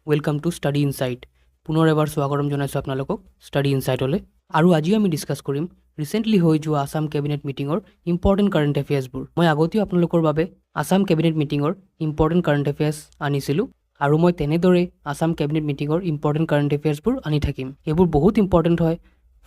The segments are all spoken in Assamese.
Welcome to study insight. পুনৰ এবাৰ স্বাগতম জনাইছোঁ আপোনালোকক স্টাডি ইনসাইটলৈ। আৰু আজি আমি ডিছকাছ কৰিম ৰিচেণ্টলি হৈ যোৱা আসাম কেবিনেট মিটিঙৰ ইম্পৰ্টেণ্ট কাৰেণ্ট এফেয়াৰ্ছবোৰ। মই আগতেও আপোনালোকৰ বাবে আসাম কেবিনেট মিটিঙৰ ইম্পৰ্টেণ্ট কাৰেণ্ট এফেয়াৰ্ছ আনিছিলোঁ আৰু মই তেনেদৰে আসাম কেবিনেট মিটিঙৰ ইম্পৰ্টেণ্ট কাৰেণ্ট এফেয়াৰ্ছবোৰ আনি থাকিম। এইবোৰ বহুত ইম্পৰ্টেণ্ট হয়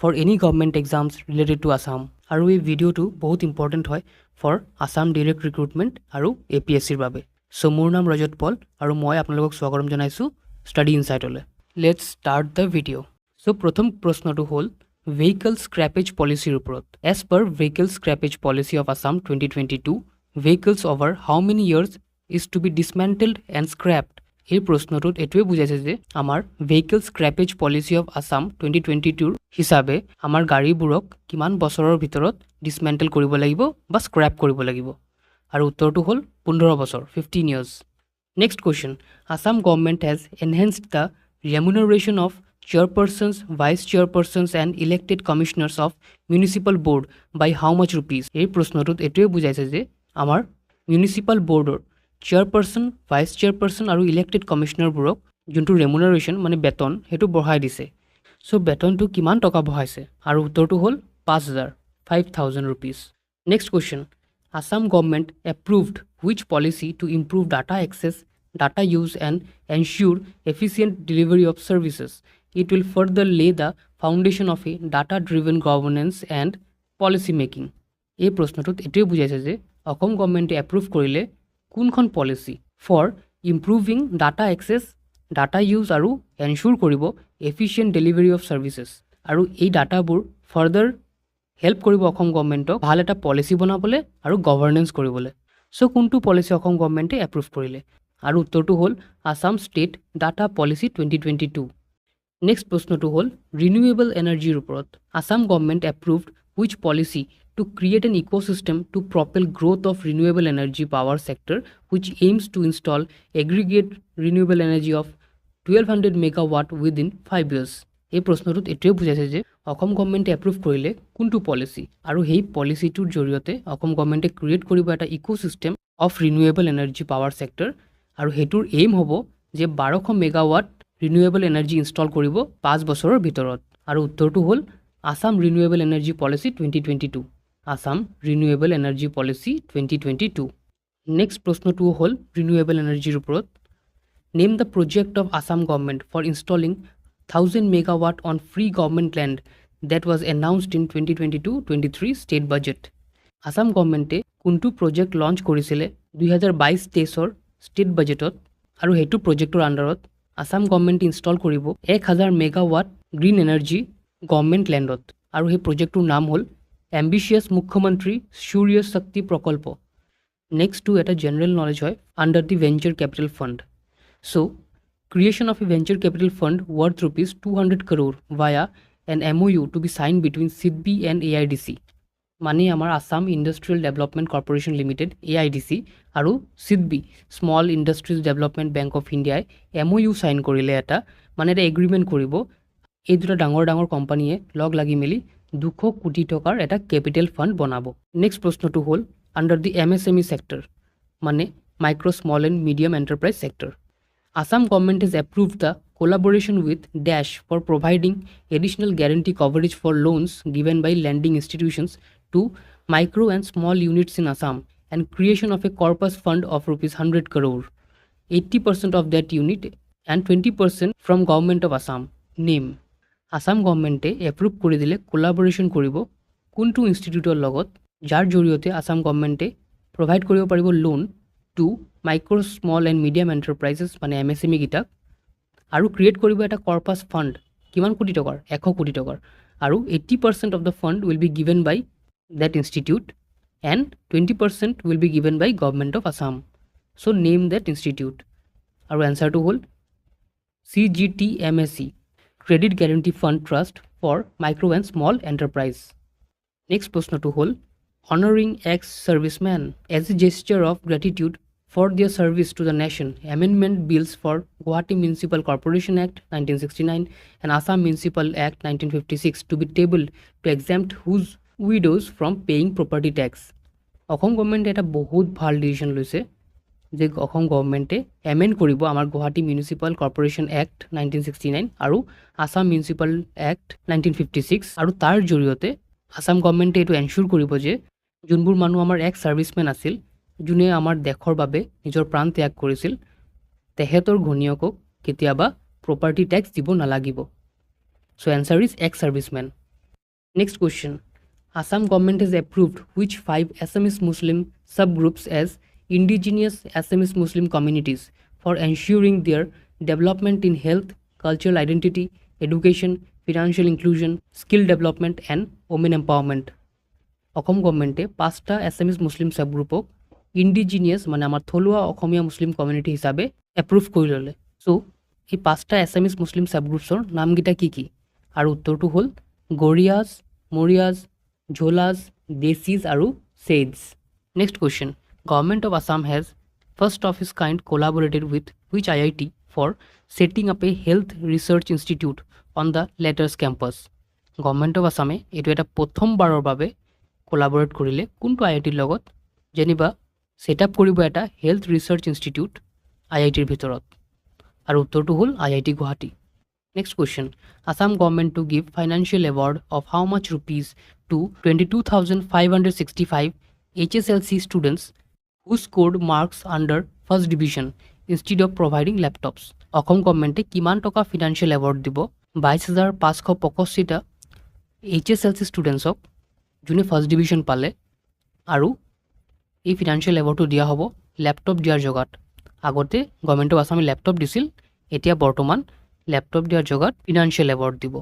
for any government exams related to Assam. আৰু এই ভিডিঅ'টো বহুত ইম্পৰ্টেণ্ট হয় ফৰ আসাম ডিৰেক্ট ৰিক্ৰুটমেণ্ট আৰু APSCৰ বাবে। চ' মোৰ নাম ৰজত পল আৰু মই আপোনালোকক স্বাগতম জনাইছোঁ স্টাডি ইনসাইটলৈ। Let's start the video'. So' প্ৰথম প্ৰশ্নটো হ'ল ভেহিকল স্ক্ৰেপেজ পলিচিৰ ওপৰত। As per vehicle scrappage policy of Assam 2022, vehicles over how many years is to be dismantled and scrapped. এই প্ৰশ্নটোত এইটোৱে বুজাইছে যে আমাৰ vehicle scrappage policy of Assam 2022 হিচাপে আমাৰ গাড়ীবোৰক কিমান বছৰৰ ভিতৰত ডিছমেণ্টেল কৰিব লাগিব বা স্ক্ৰেপ কৰিব লাগিব। আৰু উত্তৰটো হ'ল 15 বছৰ, 15 years. Next question. Assam government has enhanced the remuneration of chairpersons, vice chairpersons and elected commissioners of municipal board by how much rupees? এই প্ৰশ্নটোত এইটোৱে বুজাইছে যে আমাৰ মিউনিচিপাল বৰ্ডৰ চেয়াৰপাৰ্চন, ভাইচ চেয়াৰপাৰ্চন আৰু ইলেক্টেড কমিশ্যনাৰবোৰক যোনটো ৰেমুনাৰেশ্যন মানে বেতন সেইটো বঢ়াই দিছে। চ' বেতনটো কিমান টকা বঢ়াইছে? আৰু উত্তৰটো হ'ল 5,000 rupees. Next question. Assam government approved which policy to improve data access, data use and ensure efficient delivery of services? It will further lay the foundation of a data-driven governance and policy making. এই প্ৰশ্নটোত এইটোৱে বুজাইছে যে অসম গভৰ্ণমেণ্টে এপ্ৰুভ কৰিলে কোনখন policy for improving data access, data use আৰু এনশ্যোৰ কৰিব এফিচিয়েণ্ট ডেলিভাৰী অফ ছাৰ্ভিচেছ। আৰু এই ডাটাবোৰ ফাৰ্ডাৰ হেল্প কৰিব অসম গভৰ্ণমেণ্টক ভাল এটা পলিচি বনাবলৈ আৰু গভৰ্নেন্স কৰিবলৈ। চ' কোনটো পলিচি অসম গভৰ্ণমেণ্টে এপ্ৰুভ কৰিলে? আৰু উত্তৰটো হ'ল Assam state data policy 2022। Next প্ৰশ্নটো হ'ল ৰিনিউৱেবল এনাৰ্জিৰ ওপৰত। Assam government approved which policy to create an ecosystem to propel growth of renewable energy power sector which aims to install aggregate renewable energy of 1200 megawatt within 5 years। এই প্ৰশ্নটোত এইটোৱে বুজাইছে যে অসম গভৰ্ণমেণ্টে এপ্ৰুভ কৰিলে কোনটো পলিচি আৰু সেই পলিচিটোৰ জৰিয়তে অসম গভৰ্ণমেণ্টে ক্ৰিয়েট কৰিব এটা ecosystem of renewable energy power sector. আৰু সেইটোৰ এইম হ'ব যে 1200 মেগাৱাট ৰিনিউৱেবল এনাৰ্জি ইনষ্টল কৰিব 5 বছৰৰ ভিতৰত। আৰু উত্তৰটো হ'ল Assam renewable energy policy 2022। Assam renewable energy policy 2022। Next প্ৰশ্নটো হ'ল ৰিনিউৱেবল এনাৰ্জিৰ ওপৰত। Name the project of Assam government for installing 1000 megawatt on free government land that was announced in 2022-23 state budget. Assam গভৰ্ণমেণ্টে কোনটো প্ৰজেক্ট লঞ্চ কৰিছিলে 2022-23 ষ্টেট বাজেটত আৰু সেইটো প্ৰজেক্টৰ আণ্ডাৰত আসাম গভৰ্ণমেণ্টে ইনষ্টল কৰিব 1000 মেগাৱাট গ্ৰীণ এনাৰ্জি গভৰ্ণমেণ্ট লেণ্ডত। আৰু সেই প্ৰজেক্টটোৰ নাম হ'ল এম্বিচিয়াছ মুখ্যমন্ত্ৰী সূৰ্য শক্তি প্ৰকল্প। নেক্সটটো এটা জেনেৰেল নলেজ হয় under the venture capital fund. So' creation of a venture capital fund worth rupees 200 crore via an MOU to be signed between SIDBI and AIDC. মানে আমাৰ Assam industrial development corporation limited AIDC আৰু SIDBI small industries development bank of ইণ্ডিয়াই MOU চাইন কৰিলে এটা মানে এটা এগ্ৰিমেণ্ট কৰিব। এই দুটা ডাঙৰ ডাঙৰ কোম্পানীয়ে লগ লাগি মেলি 200 কোটি টকাৰ এটা কেপিটেল ফাণ্ড বনাব। নেক্সট প্ৰশ্নটো হ'ল আণ্ডাৰ দি MSME ছেক্টৰ মানে micro' small and medium enterprise sector. Assam government has approved the collaboration with Dash for providing additional guarantee coverage for loans given by lending institutions to micro and small units in Assam and creation of a corpus fund of rupees 100 crore. 80% of that unit and 20% from government of Assam. Name. Assam government approve কৰি দিলে collaboration কৰিব কোনটো ইনষ্টিটিউটৰ লগত যাৰ জৰিয়তে আসাম গভৰ্ণমেণ্টে প্ৰভাইড কৰিব পাৰিব loan to micro' small and medium enterprises মানে MSME গীতাক আৰু ক্ৰিয়েট কৰিব এটা কৰ্পাছ ফাণ্ড কিমান কোটি টকাৰ 100 কোটি টকাৰ। আৰু 80% of the fund will be given by that institute and 20% will be given by government of Assam. So' name that institute. আৰু এনচাৰটো হ'ল CGTMSE credit guarantee fund trust for micro' and small enterprise. Next প্ৰশ্নটো হ'ল honoring ex-servicemen as a gesture of gratitude for their service to the nation. Amendment bills for Guwahati Municipal Corporation Act 1969 and Assam Municipal Act 1956 to be tabled to exempt whose widows from paying property tax. Assam গভৰ্ণমেণ্টে এটা বহুত ভাল ডিচিশ্যন লৈছে যে অসম গভৰ্ণমেণ্টে এমেণ্ড কৰিব আমাৰ গুৱাহাটী মিউনিচিপাল কৰ্পৰেশ্যন এক্ট 1969 আৰু আছাম মিউনিচিপাল এক্ট 1956 আৰু তাৰ জৰিয়তে আছাম গভৰ্ণমেণ্টে এইটো এনশ্যুৰ কৰিব যে যোনবোৰ মানুহ আমাৰ এক্স ছাৰ্ভিচমেন আছিল যোনে আমাৰ দেশৰ বাবে নিজৰ প্ৰাণ ত্যাগ কৰিছিল তেহেঁতৰ ঘনীয়কক কেতিয়াবা প্ৰপাৰ্টি টেক্স দিব নালাগিব। So answer is ex-serviceman. Next question. Assam government has approved which 5 Assamese Muslim subgroups as indigenous Assamese Muslim communities for ensuring their development in health, cultural identity, education, financial inclusion, skill development and women empowerment. Assam গভৰ্ণমেণ্টে 5টা Assamese Muslim subgroupক indigenous মানে আমাৰ থলুৱা অসমীয়া মুছলিম কমিউনিটি হিচাপে এপ্ৰুভ কৰি ল'লে। চ' এই 5টা Assamese Muslim subgroupsৰ নামকেইটা কি আৰু উত্তৰটো হ'ল গৰিয়াজ, মৰিয়াজ, ঝোলাজ, দেশিজ আৰু Syeds. Next question. Government of Assam has first of its kind collaborated with which IIT for setting up a health research institute on the latter's campus. Government of আছামে এইটো এটা প্ৰথমবাৰৰ বাবে কোলাবৰেট কৰিলে কোনটো IITৰ লগত যেনিবা ছেট আপ কৰিব এটা হেল্থ ৰিচাৰ্চ ইনষ্টিটিউট IITৰ ভিতৰত আৰু উত্তৰটো হ'ল IIT Guwahati. Next question. Assam government to give financial award of how much rupees to 22,565 HSLC students who scored marks under first division instead of providing laptops. Assam গভৰ্ণমেণ্টে কিমান টকা ফিনান্সিয়েল এৱাৰ্ড দিব 22,585টা HSLC ষ্টুডেণ্টছক যোনে ফাৰ্ষ্ট ডিভিজন পালে আৰু এই ফিনান্সিয়েল এৱাৰ্ডটো দিয়া হ'ব লেপটপ দিয়াৰ জগাত। আগতে গভৰ্ণমেণ্ট অফ আছামে লেপটপ দিছিল, এতিয়া বৰ্তমান লেপটপ দিয়াৰ জগাত ফিনান্সিয়েল এৱাৰ্ড দিব।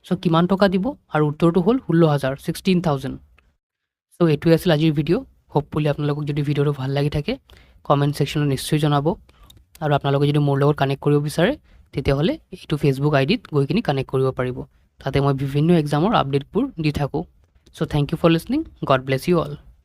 চ' কিমান টকা দিব আৰু উত্তৰটো হ'ল 16,000 16,000। চ' এইটোৱে আছিল আজিৰ ভিডিঅ'। হোপফুলি আপোনালোকক যদি ভিডিঅ'টো ভাল লাগি থাকে কমেণ্ট ছেকশ্যনত নিশ্চয় জনাব আৰু আপোনালোকে যদি মোৰ লগত কানেক্ট কৰিব বিচাৰে তেতিয়াহ'লে এইটো ফেচবুক আইডিত গৈ কিনি কানেক্ট কৰিব পাৰিব। তাতে মই বিভিন্ন এক্সামৰ আপডেটবোৰ দি থাকোঁ। So' thank you for listening. God bless you all.